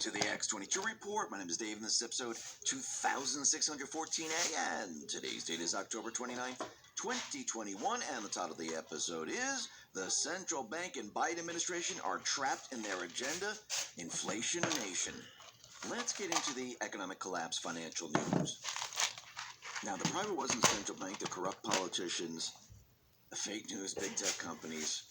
to the X22 Report. My name is Dave, and this is episode 2614A, and today's date is October 29th, 2021, and the title of the episode is The Central Bank and Biden Administration Are Trapped in Their Agenda, Inflation Nation. Let's get into the economic collapse financial news. Now, the private wasn't central bank, the corrupt politicians, the fake news, big tech companies,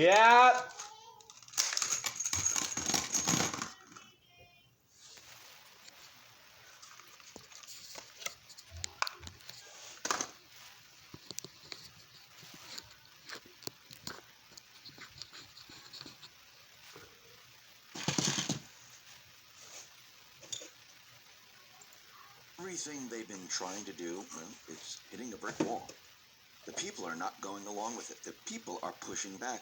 Yeah. everything they've been trying to do, well, it's hitting a brick wall. The people are not going along with it. The people are pushing back.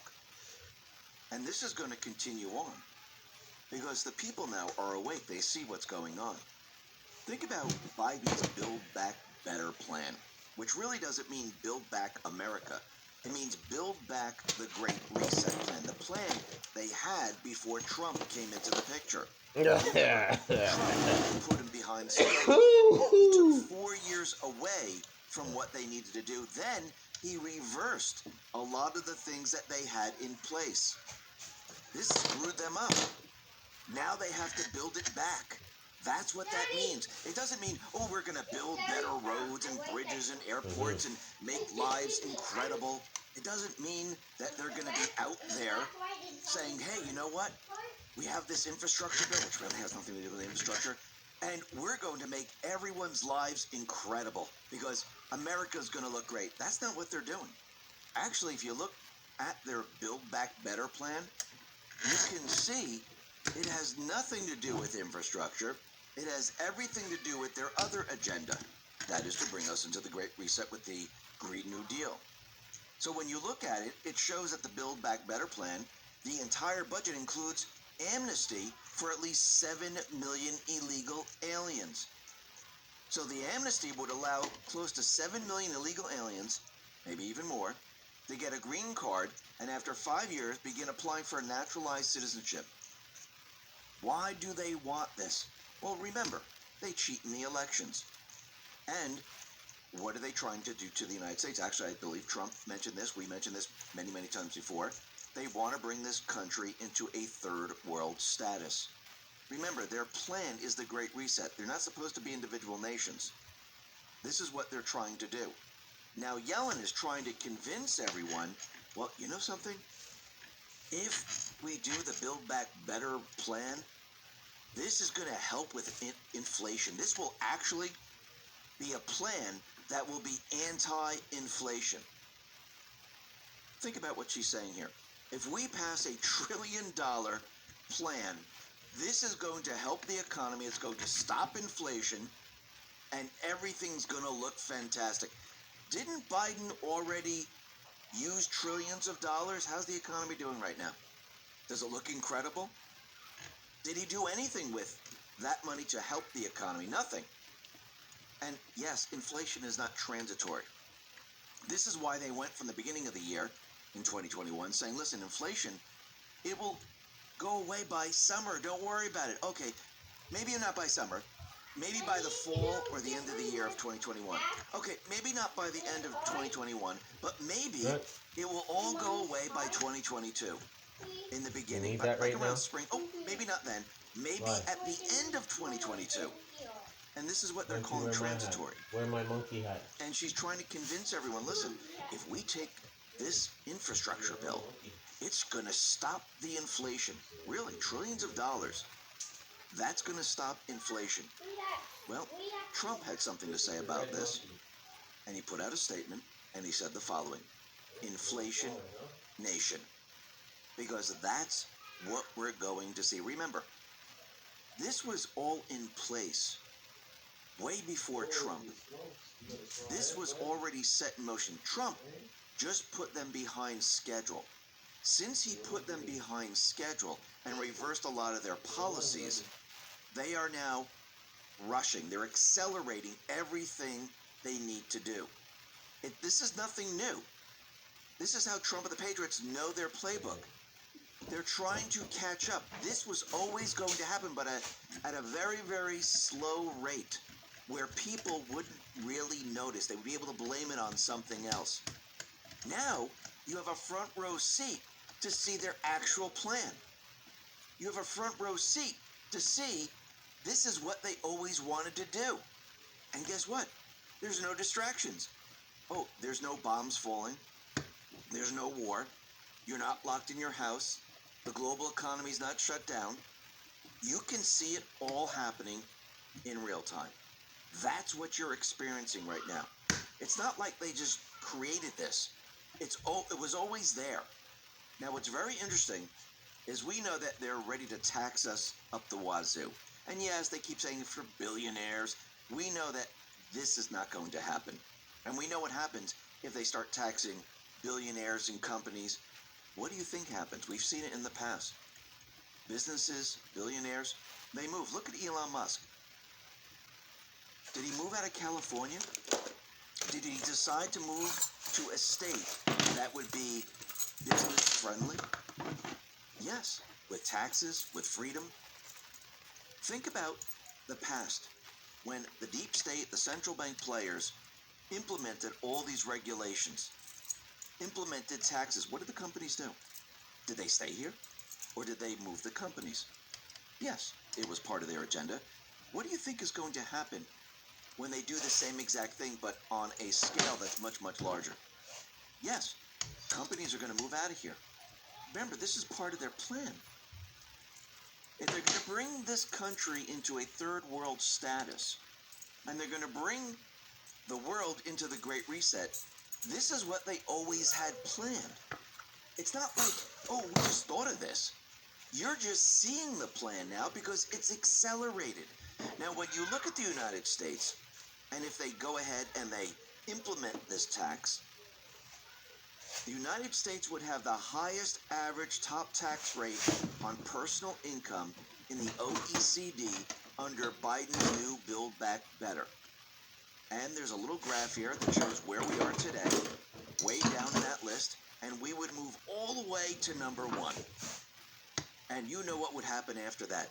And this is going to continue on because the people now are awake. They see what's going on. Think about Biden's Build Back Better plan, which really doesn't mean build back America. It means build back the Great Reset plan, the plan they had before Trump came into the picture. Trump put him behind schedule. He took 4 years away from what they needed to do. Then he reversed a lot of the things that they had in place. This screwed them up. Now they have to build it back. That's what that means. It doesn't mean, oh, we're going to build better roads and bridges and airports and make lives incredible. It doesn't mean that they're going to be out there saying, hey, you know what? We have this infrastructure bill, which really has nothing to do with infrastructure, and we're going to make everyone's lives incredible because America's going to look great. That's not what they're doing. Actually, if you look at their Build Back Better plan, you can see it has nothing to do with infrastructure. It has everything to do with their other agenda. That is to bring us into the Great Reset with the Green New Deal. So when you look at it, it shows that the Build Back Better plan, the entire budget includes amnesty for at least 7 million illegal aliens. So the amnesty would allow close to 7 million illegal aliens, maybe even more, to get a green card and after 5 years begin applying for naturalized citizenship. Why do they want this? Well, remember, they cheat in the elections. And what are they trying to do to the United States? Actually, I believe Trump mentioned this. We mentioned this many, many times before. They want to bring this country into a third world status. Remember, their plan is the Great Reset. They're not supposed to be individual nations. This is what they're trying to do. Now, Yellen is trying to convince everyone, well, you know something? If we do the Build Back Better plan, this is going to help with inflation. This will actually be a plan that will be anti-inflation. Think about what she's saying here. If we pass $1 trillion plan, this is going to help the economy. It's going to stop inflation, and everything's going to look fantastic. Didn't Biden already use trillions of dollars? How's the economy doing right now? Does it look incredible? Did he do anything with that money to help the economy? Nothing. And yes, inflation is not transitory. This is why they went from the beginning of the year in 2021 saying, listen, inflation, it will go away by summer. Don't worry about it. Okay, maybe not by summer. Maybe by the fall or the end of the year of 2021. Okay, maybe not by the end of 2021, but maybe it will all go away by 2022. In the beginning, but like around spring. Oh, maybe not then. Maybe at the end of 2022. And this is what they're calling transitory. Wear my monkey hat. And she's trying to convince everyone, listen, if we take this infrastructure bill, it's going to stop the inflation. Really, trillions of dollars. That's going to stop inflation. Well, Trump had something to say about this. And he put out a statement, and he said the following: inflation nation. Because that's what we're going to see. Remember, this was all in place way before Trump. This was already set in motion. Trump just put them behind schedule. Since he put them behind schedule and reversed a lot of their policies, they are now rushing. They're accelerating everything they need to do. This is nothing new. This is how Trump and the Patriots know their playbook. They're trying to catch up. This was always going to happen, but at a very, very slow rate where people wouldn't really notice. They would be able to blame it on something else. Now, you have a front row seat to see their actual plan. You have a front row seat to see this is what they always wanted to do. And guess what? There's no distractions. Oh, there's no bombs falling. There's no war. You're not locked in your house. The global economy's not shut down. You can see it all happening in real time. That's what you're experiencing right now. It's not like they just created this. It was always there. Now, what's very interesting is we know that they're ready to tax us up the wazoo. And yes, they keep saying for billionaires. We know that this is not going to happen. And we know what happens if they start taxing billionaires and companies. What do you think happens? We've seen it in the past. Businesses, billionaires, they move. Look at Elon Musk. Did he move out of California? Did he decide to move to a state that would be business friendly? Yes, with taxes, with freedom. Think about the past, when the deep state, the central bank players, implemented all these regulations, implemented taxes. What did the companies do? Did they stay here? Or did they move the companies? Yes, it was part of their agenda. What do you think is going to happen when they do the same exact thing, but on a scale that's much, much larger? Yes, companies are going to move out of here. Remember, this is part of their plan. If they're going to bring this country into a third world status, and they're going to bring the world into the Great Reset, this is what they always had planned. It's not like, oh, we just thought of this. You're just seeing the plan now because it's accelerated. Now, when you look at the United States, and if they go ahead and they implement this tax, the United States would have the highest average top tax rate on personal income in the OECD under Biden's new Build Back Better. And there's a little graph here that shows where we are today, way down in that list, and we would move all the way to number 1. And you know what would happen after that.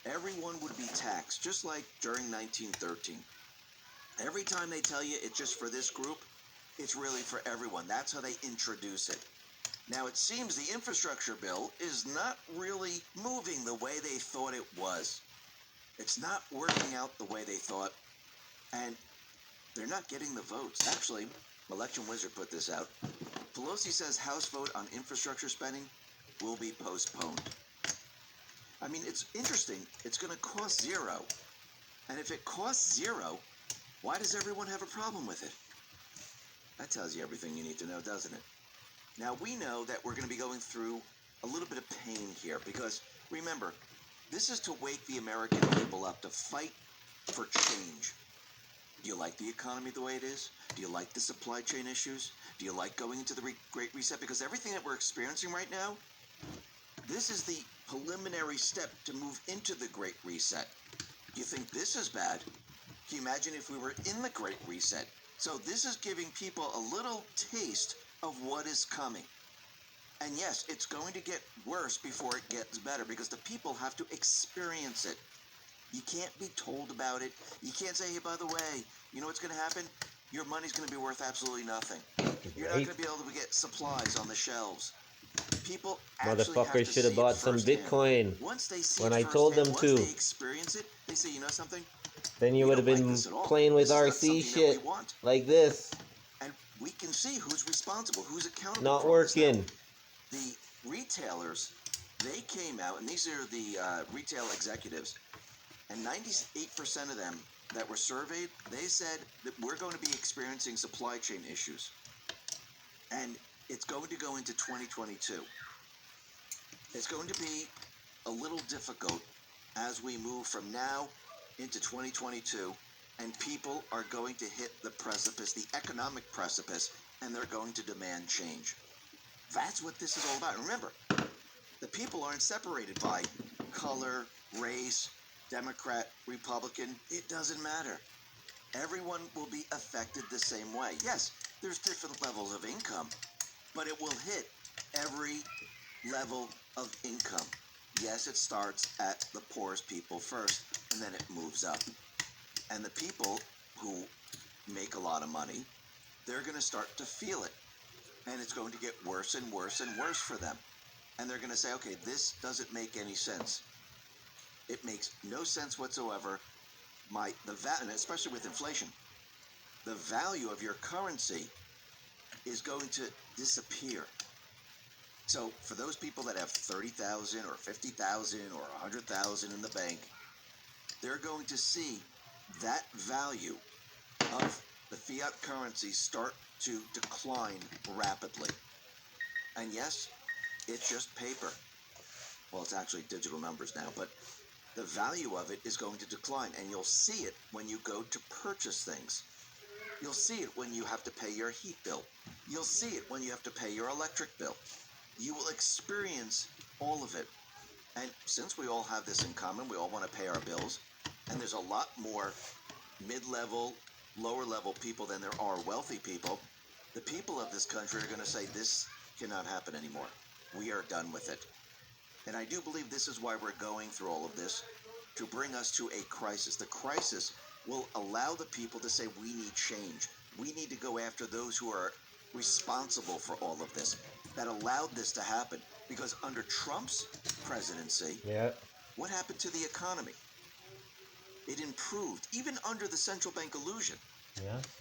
Everyone would be taxed, just like during 1913. Every time they tell you it's just for this group, it's really for everyone. That's how they introduce it. Now, it seems the infrastructure bill is not really moving the way they thought it was. It's not working out the way they thought, and they're not getting the votes. Actually, Election Wizard put this out. Pelosi says House vote on infrastructure spending will be postponed. I mean, it's interesting. It's going to cost zero. And if it costs zero, why does everyone have a problem with it? That tells you everything you need to know, doesn't it? Now, we know that we're going to be going through a little bit of pain here because, remember, this is to wake the American people up to fight for change. Do you like the economy the way it is? Do you like the supply chain issues? Do you like going into the Great Reset? Because everything that we're experiencing right now, this is the preliminary step to move into the Great Reset. Do you think this is bad? Can you imagine if we were in the Great Reset? So this is giving people a little taste of what is coming. And yes, it's going to get worse before it gets better because the people have to experience it. You can't be told about it. You can't say, hey, by the way, you know what's going to happen? Your money's going to be worth absolutely nothing. You're not going to be able to get supplies on the shelves. People actually have to Motherfuckers should have see bought it some firsthand. Bitcoin Once they see when it I told firsthand, them once to. they experience it, they say, you know something? Then you We would have don't like been this at all. playing with This is not RC something shit that we want. like this. And we can see who's responsible, who's accountable Not for all this. Now, working. the retailers, they came out, and these are the retail executives, and 98% of them that were surveyed, they said that we're going to be experiencing supply chain issues. And it's going to go into 2022. It's going to be a little difficult as we move from now into 2022, and people are going to hit the precipice, the economic precipice, and they're going to demand change. That's what this is all about. Remember, the people aren't separated by color, race, Democrat, Republican. It doesn't matter. Everyone will be affected the same way. Yes, there's different levels of income, but it will hit every level of income. Yes, it starts at the poorest people first, and then it moves up. And the people who make a lot of money, they're going to start to feel it. And it's going to get worse and worse and worse for them. And they're going to say, okay, this doesn't make any sense. It makes no sense whatsoever. And especially with inflation, the value of your currency is going to disappear. So for those people that have 30,000 or 50,000 or 100,000 in the bank, they're going to see that value of the fiat currency start to decline rapidly. And yes, it's just paper. Well, it's actually digital numbers now, but the value of it is going to decline, and you'll see it when you go to purchase things. You'll see it when you have to pay your heat bill. You'll see it when you have to pay your electric bill. You will experience all of it. And since we all have this in common, we all want to pay our bills, and there's a lot more mid-level, lower-level people than there are wealthy people, The people of this country are going to say this cannot happen anymore. We are done with it. And I do believe this is why we're going through all of this, to bring us to a crisis. The crisis will allow the people to say we need change. We need to go after those who are responsible for all of this, that allowed this to happen. Because under Trump's presidency, what happened to the economy? It improved, even under the central bank illusion.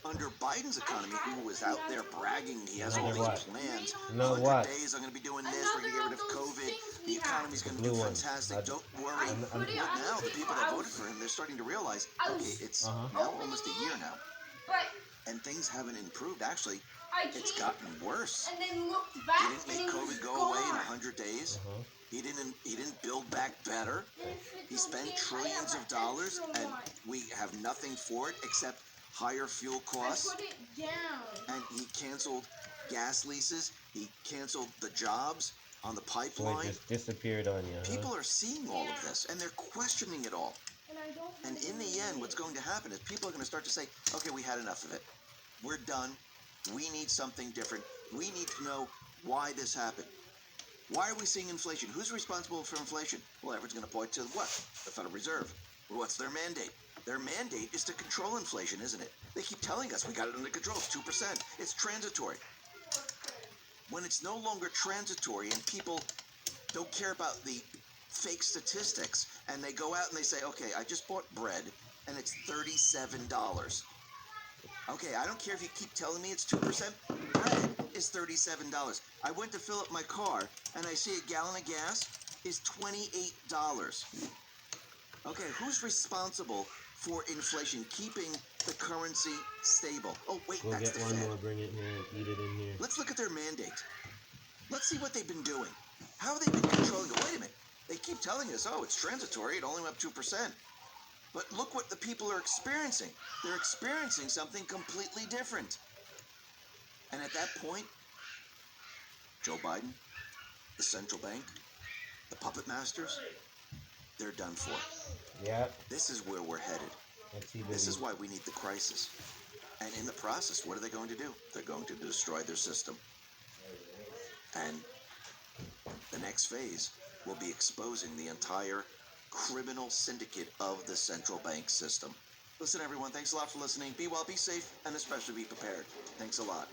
Under Biden's economy, who was out there bragging, he has all these plans. 100 days, I'm going to be doing this. We're going to get rid of COVID. The economy's going to do fantastic. Don't worry. But now the people that voted for him, they're starting to realize, okay, it's now almost a year now, and things haven't improved. Actually, it's gotten worse. He didn't make COVID go away in 100 days. He didn't build back better. He spent trillions of dollars, and we have nothing for it except higher fuel costs. And he canceled gas leases. He canceled the jobs on the pipeline. So it just disappeared on you. People are seeing all of this, and they're questioning it all. And in the end, what's going to happen is people are going to start to say, okay, we had enough of it. We're done. We need something different. We need to know why this happened. Why are we seeing inflation? Who's responsible for inflation? Well, everyone's going to point to what? The Federal Reserve. What's their mandate? Their mandate is to control inflation, isn't it? They keep telling us we got it under control. It's 2%. It's transitory. When it's no longer transitory and people don't care about the fake statistics and they go out and they say, okay, I just bought bread and it's $37. Okay, I don't care if you keep telling me it's 2%. Bread is $37. I went to fill up my car and I see a gallon of gas is $28. Okay, who's responsible for inflation, keeping the currency stable? Oh, wait, We'll that's get the one Fed. more, bring it here, and eat it in here. Let's look at their mandate. Let's see what they've been doing. How have they been controlling it? Wait a minute. They keep telling us, oh, it's transitory. It only went up 2%. But look what the people are experiencing. They're experiencing something completely different. And at that point, Joe Biden, the central bank, the puppet masters, they're done for. Yeah. This is where we're headed. This is why we need the crisis. And in the process, what are they going to do? They're going to destroy their system. And the next phase will be exposing the entire criminal syndicate of the central bank system. Listen, everyone, thanks a lot for listening. Be well, be safe, and especially be prepared. Thanks a lot.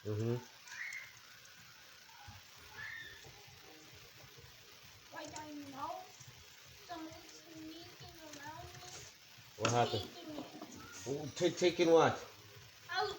Mm-hmm. Like I know someone's sneaking around me. What happened? Taking it. Oh, taking what? Ouch!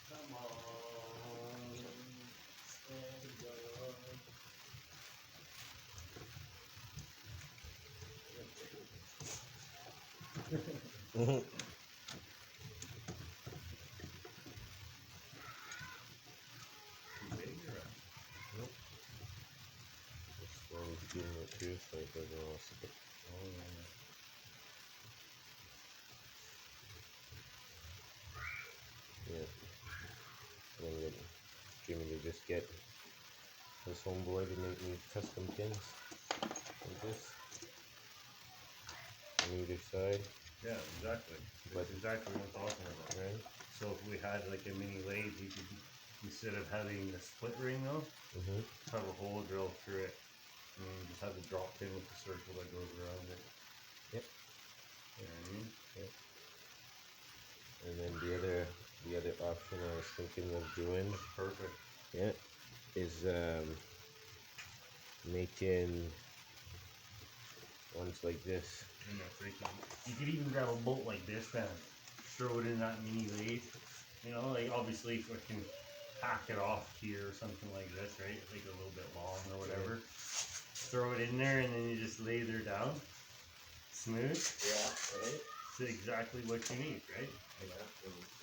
Come on. Mm-hmm. Nope. Just slowly feeding it too, so it doesn't all stick. Oh, yeah. And then Jimmy to just get his homeboy to make me custom pins like this on either side. Yeah, exactly. But- That's exactly what I'm talking about. Right? So if we had like a mini lathe, we could, instead of having the split ring though, Mm-hmm. have a hole drilled through it, and then just have the drop pin with the circle that goes around it. Yep. You know what I mean? And then the other option I was thinking of doing, That's perfect. yeah, is making ones like this. And that's right. You could even grab a bolt like this then, throw it in that mini lathe. You know, like obviously if I can hack it off here or something like this, right? Like a little bit long or whatever. Throw it in there and then you just lather down. Smooth. Yeah, right? It's exactly what you need, right?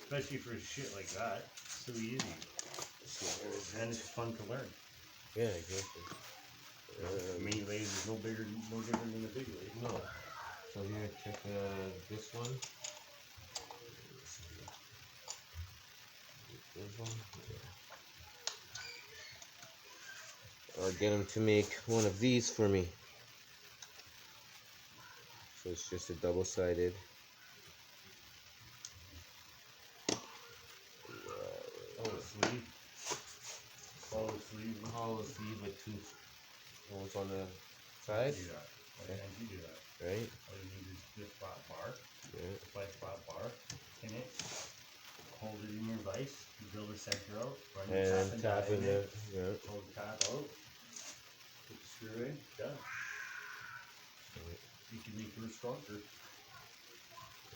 Especially for shit like that. So easy. And it's fun to learn. Yeah, exactly. Mini lathe is no different than a big lathe. No. So here, check this one. This one. Yeah. Or get him to make one of these for me. So it's just a double-sided. Hollow sleeve. Hollow sleeve. Hollow sleeve with two holes on the side. Do that. Why can't you do that? Right? All you need is this flat bar. Yeah. Flat bar. Pin it. Hold it in your vise. You drill the center out. Run your And tap tap in in. yeah. Hold the tap out. Put the screw in. Done. You can make yours stronger.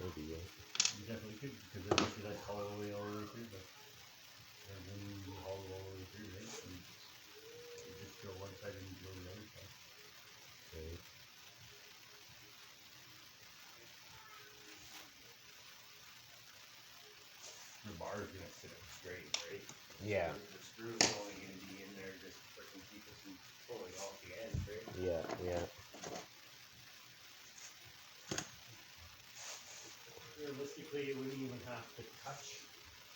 Maybe, yeah. You definitely could, because then you should like hollow all the way through. But and then you hollow all the way through, right? And you just drill one side and you drill the other side. Right. The bar is gonna sit up straight, right? Yeah. The screw is only gonna be in there just freaking keep us from pulling off the end, right? Yeah, yeah. Realistically, it wouldn't even have to touch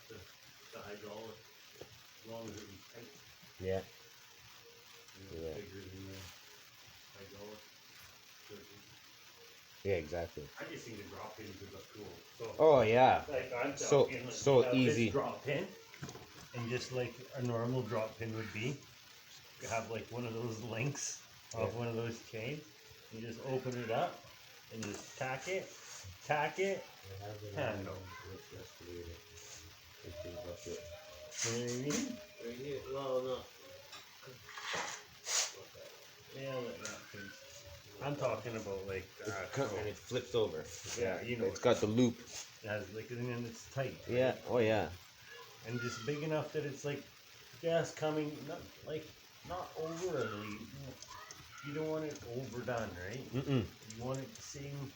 the hydraulic as long as it was tight. Yeah. You know, Yeah. bigger than the hydraulic. Yeah, exactly. I just think the drop pins would look cool. So, Oh, yeah. like I'm So- talking, like, so you have easy. This drop pin, and just like a normal drop pin would be, you have like one of those links of one of those chains. You just open it up and just tack it, I have it Handle. yesterday. Fishing bucket. You know what I mean? Right here. Well, no. Yeah, like that thing. I'm talking about like the actual, And it flips over. yeah, you know, It's got the loop. it has like, and then it's tight. Right? Yeah. Oh yeah. And just big enough that it's like gas coming, not overly. You don't want it overdone, right? Mm-mm. You want it the same.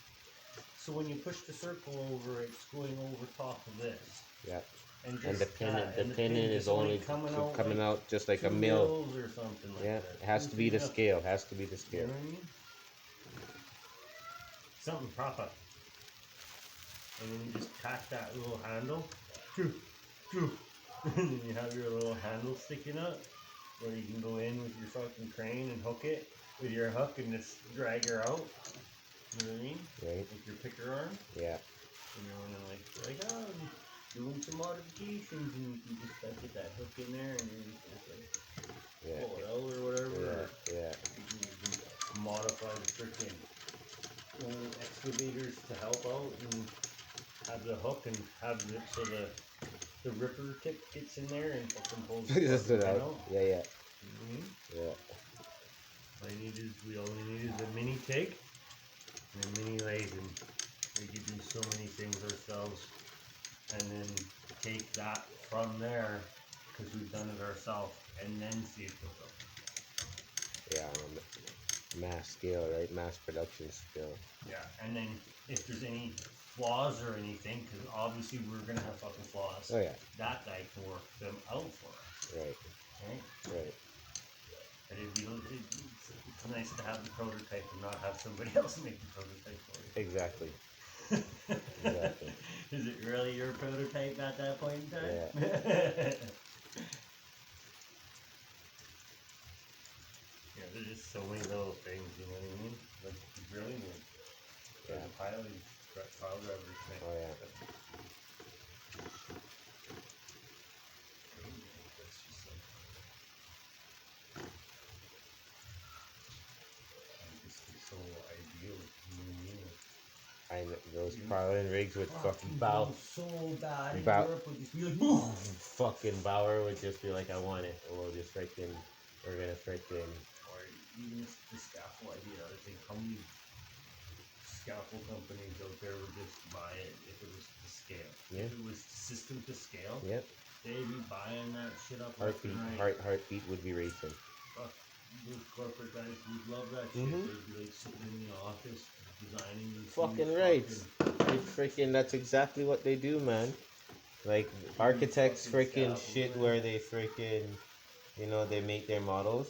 So when you push the circle over, it's going over top of this. Yeah. And, just And the pin, that, the and pin is just only coming out just like a 2 mill. mils or something like Yeah. that. It has to be the Enough. scale. Has to be the You scale. know what I mean? Something proper. And then you just tack that little handle. And then you have your little handle sticking up where you can go in with your fucking crane and hook it with your hook and just drag her out. You know what I mean? Right. With your picker arm. Yeah. You know, and like, oh, I'm doing some modifications and you can just get that hook in there and then you just like Yeah. pull it out or whatever. Or Yeah. you can modify the freaking excavators to help out and have the hook and have the so the ripper tip gets in there and fucking pulls the Just fucking it pin out. out. Yeah. Yeah. You know what I mean? Yeah. We only need is a mini TIG and a mini lathe, and we could do so many things ourselves, and then take that from there because we've done it ourselves, and then see it goes up. Yeah. Mass scale, right? Mass production scale. Yeah, and then if there's any flaws or anything, because obviously we're gonna have fucking flaws. Oh yeah. That guy can work them out for us, Right. right? Right. But it's nice to have the prototype and not have somebody else make the prototype for you. Exactly. Exactly. Is it really your prototype at that point in time? Yeah. Yeah, there's just so many little things, you know what I mean? Like drilling and Yeah. pile drivers thing. Oh yeah. It's just like, it's so ideal, you know what I mean? I know those piling rigs with fucking bow so bad in bow- Europe would just be like, fucking Bauer would just be like, I want it. Or we'll just freaking, we're gonna freaking. or even the scaffold idea. I think how many scaffold companies out there would just buy it if it was to scale. Yeah. If it was system to scale, Yep. they'd be buying that shit up left Heartbeat, and right. heartbeat would be racing. Fuck, those corporate guys would love that shit. Mhm. They'd be like sitting in the office designing these Fucking huge right. fucking- It's freaking. That's exactly what they do, man. Like architects freaking shit where they freaking, you know, they make their models.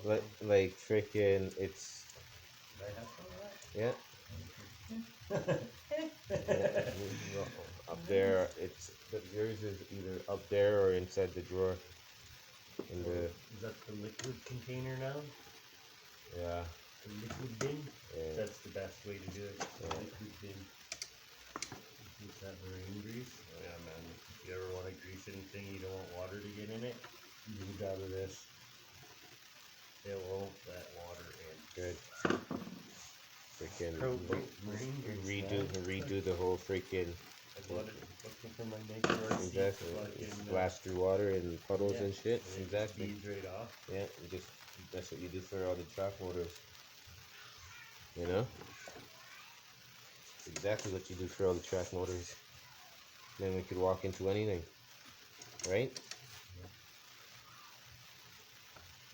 Like freaking, it's Did I have some of that? yeah. Yeah, up there, it's yours is either up there or inside the drawer. In the Is that the liquid container now? yeah, The liquid bin? yeah. That's the best way to do it. Yeah. Liquid bin. Use that marine grease. Oh yeah, man. If you ever want to grease anything, you don't want water to get in it, use out of this. It won't let water in. Good. Freaking Marine grease. redo the whole freaking I bought it looking for my Maker RC. exactly. Fucking, Splash through water and puddles yeah. and shit. and it Exactly. beads right off. Yeah, you just that's what you do for all the track motors. You know? It's exactly what you do for all the track motors. Then we could walk into anything. Right?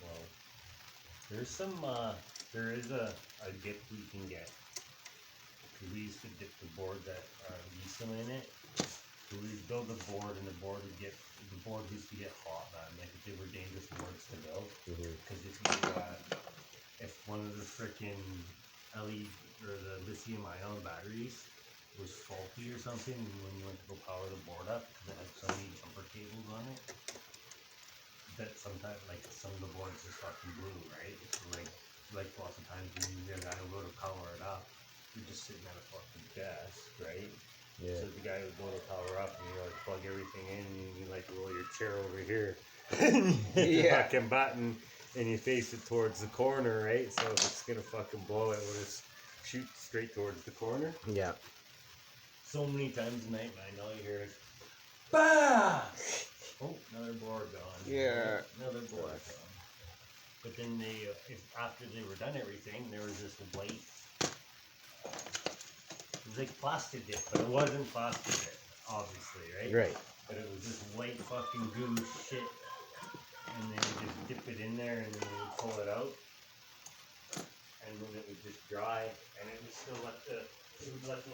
Well, there's some, there is a dip we can get. We used to dip the board that diesel in it. So we'd build a board and the board used to get hot, man. Like they were dangerous boards to build. Mm-hmm. Because if one of the frickin' LED or the lithium ion batteries was faulty or something, when you went to go power the board up, because it had so many jumper cables on it, that sometimes, like, some of the boards just fucking blew, right? So like lots of times when you're gonna go to power it up, you're just sitting at a fucking desk, right? Yeah. So the guy would go to power up and you like plug everything in and you like roll your chair over here. And you hit the Yeah. fucking button and you face it towards the corner, right? So if it's gonna fucking blow, it will just shoot straight towards the corner. Yeah. so many times a night, man. All you hear is, BAM! Oh, another board gone. Yeah. Another board gone. But then they, after they were done everything, there was this white, it was like plastic dip, but it wasn't plastic dip, obviously, right? Right. But it was this white fucking goo shit. And then you just dip it in there and then you would pull it out. And then it would just dry and it would still let the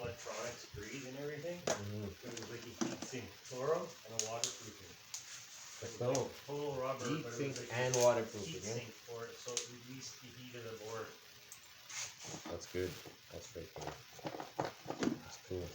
electronics breathe and everything. Mm-hmm. It was like a heat sink fluoro and a waterproofing. So, Total rubber, heat but it sink was like and a waterproofing, heat yeah? sink for it, so it released the heat of the board. That's good. That's very cool. That's cool.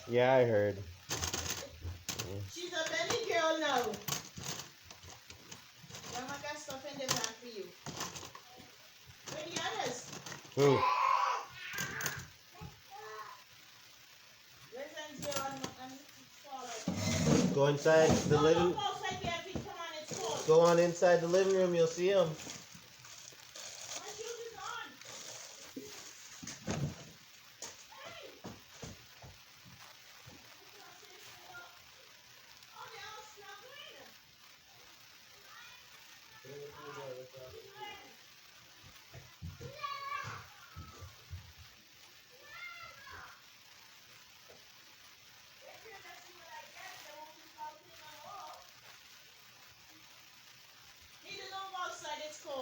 Yeah, I heard. She's a baby girl now. Mama got stuff in the bag for you. Where the others? Who? Where's Angela and Charlotte? Go inside the living. Go outside there, Pete. Come on, it's cold. Go on inside the living room. You'll see them. My shoes is on. Hey! Oh, they're all snuggling. Neither don't go outside, it's cold.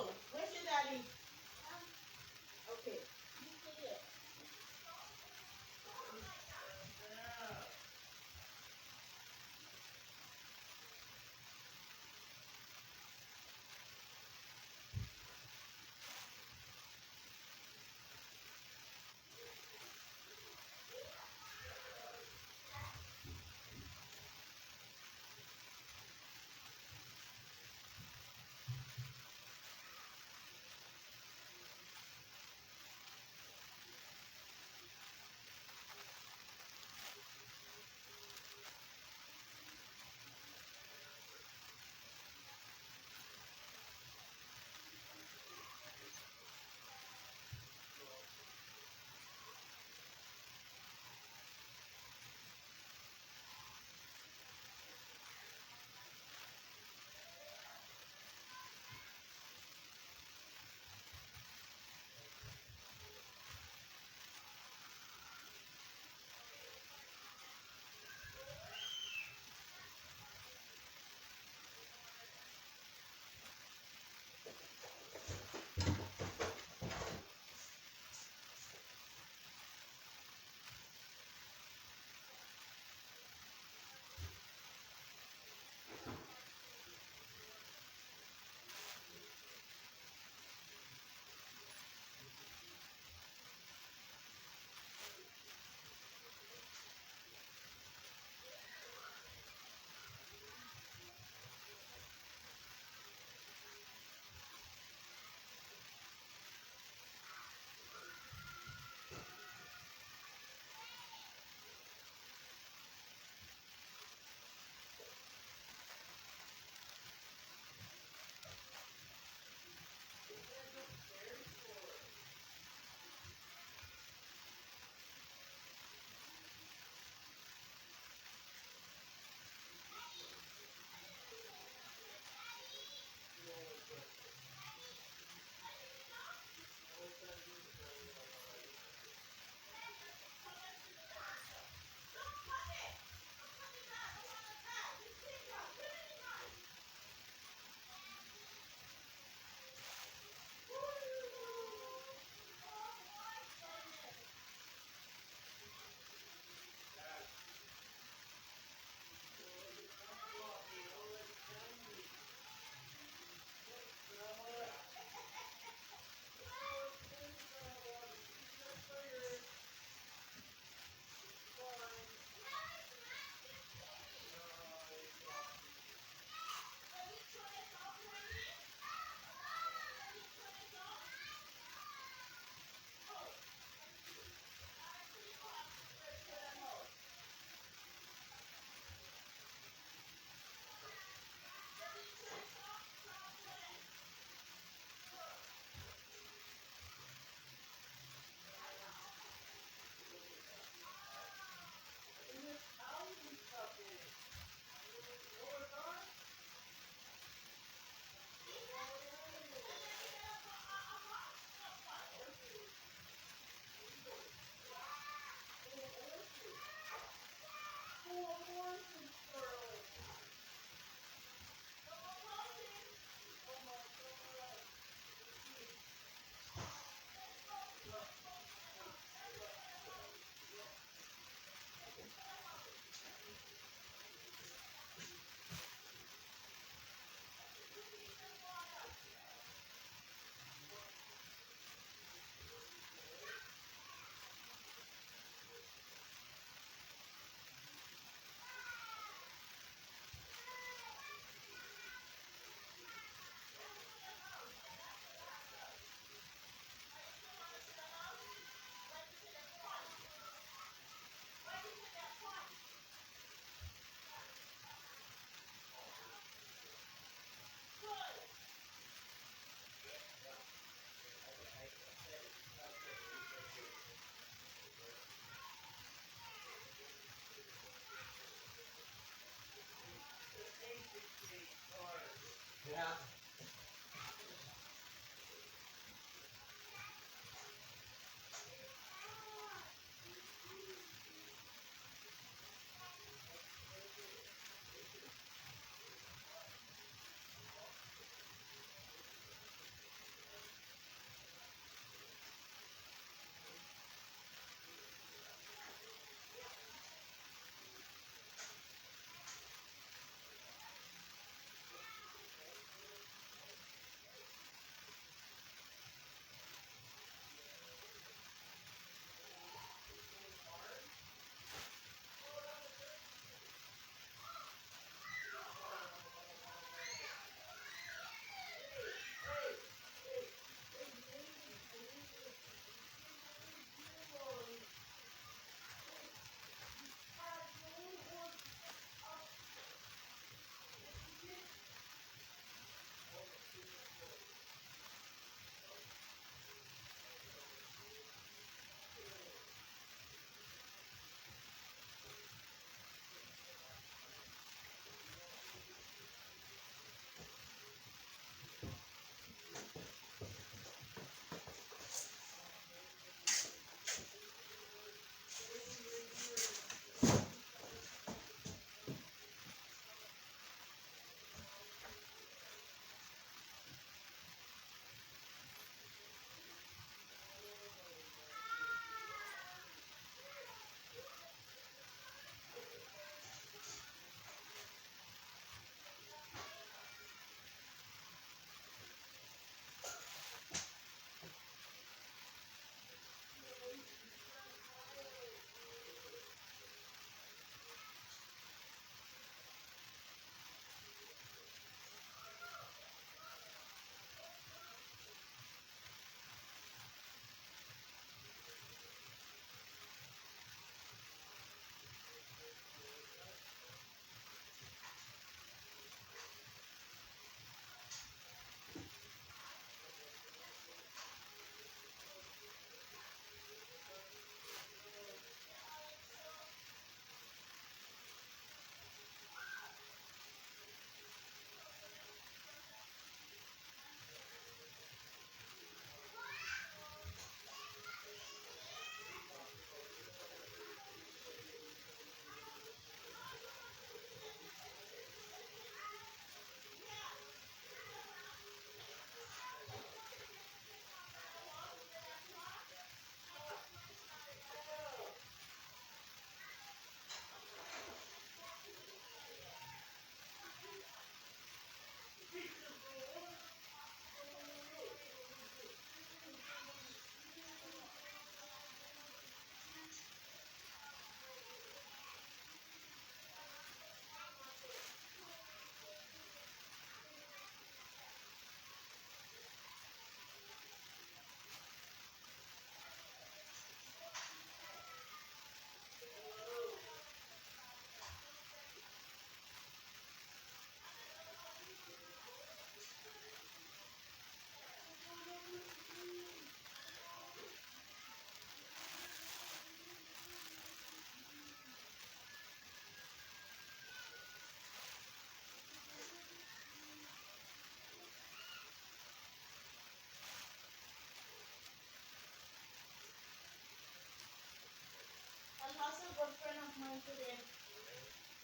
going today.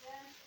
Yeah.